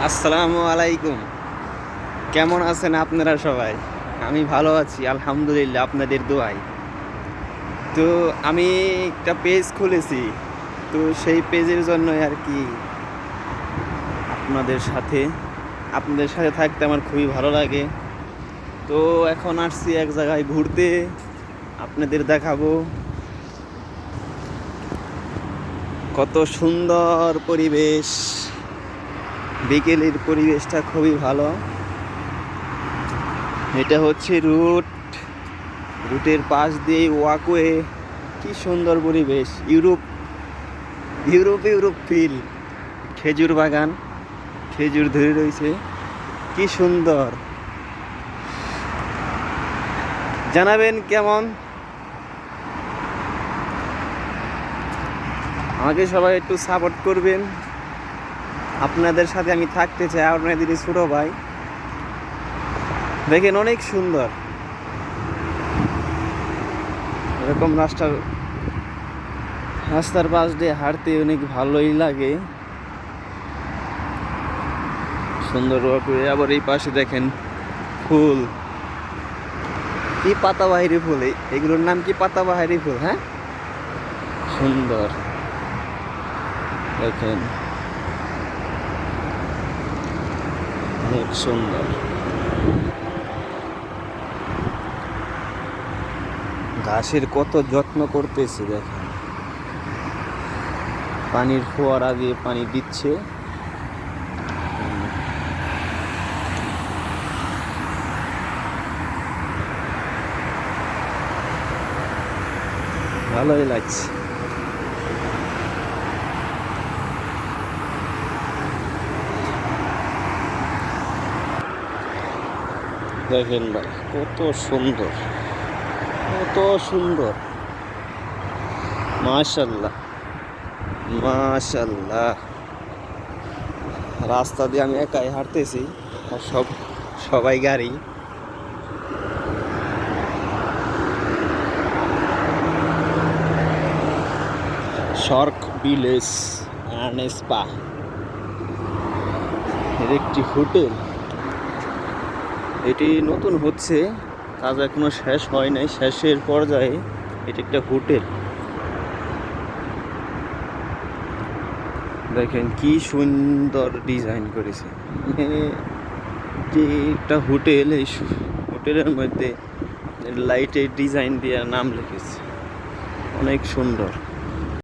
আসসালামু আলাইকুম। কেমন আছেন আপনারা সবাই? আমি ভালো আছি আলহামদুলিল্লাহ, আপনাদের দোয়ায়। তো আমি একটা পেজ খুলেছি, তো সেই পেজের জন্যই আর কি আপনাদের সাথে আপনাদের সাথে থাকতে আমার খুবই ভালো লাগে। তো এখন আসছি এক জায়গায় ঘুরতে, আপনাদের দেখাবো কত সুন্দর পরিবেশ। বিকেলের পরিবেশটা খুবই ভালো। এটা হচ্ছে রুটের পাশ দিয়ে ওয়াকওয়ে। কি সুন্দর পরিবেশ, ইউরোপ ইউরোপ ইউরোপ ফিল। খেজুর বাগান, খেজুর ধরে রয়েছে, কি সুন্দর। জানাবেন কেমন। আমাকে সবাই একটু সাপোর্ট করবেন। আপনাদের সাথে আমি থাকতে চাই, আপনাদের ছোট ভাই। দেখেন অনেক সুন্দর এরকম রাস্তার পাশ দিয়ে হাঁটতে অনেক ভালোই লাগে, সুন্দর ওয়াকওয়ে। আবার এই পাশে দেখেন ফুল, কি পাতাবাহারি ফুল, এগুলোর নাম কি? পাতাবাহারি ফুল। হ্যাঁ, সুন্দর। দেখেন অনেক সুন্দর। ঘাসের কত যত্ন করতেছে দেখেন, পানির ফোয়ারা দিয়ে পানি দিচ্ছে। ভালোই লাগছে। দেখেন ভাই কত সুন্দর, কত সুন্দর। মাশাআল্লাহ মাশাআল্লাহ। রাস্তা দিয়ে আমি একাই হাঁটতেছি, আর সবাই গাড়ি। শর্ক ভিলেজ অ্যান্ড স্পা, এর একটি হোটেল। এটি নতুন হচ্ছে, কাজ এখনো শেষ হয় নাই, শেষের পর্যায়ে। এটি একটা হোটেল। দেখেন কি সুন্দর ডিজাইন করেছে। যে একটা হোটেল, এই হোটেলের মধ্যে লাইটের ডিজাইন দিয়ে নাম লিখেছে, অনেক সুন্দর।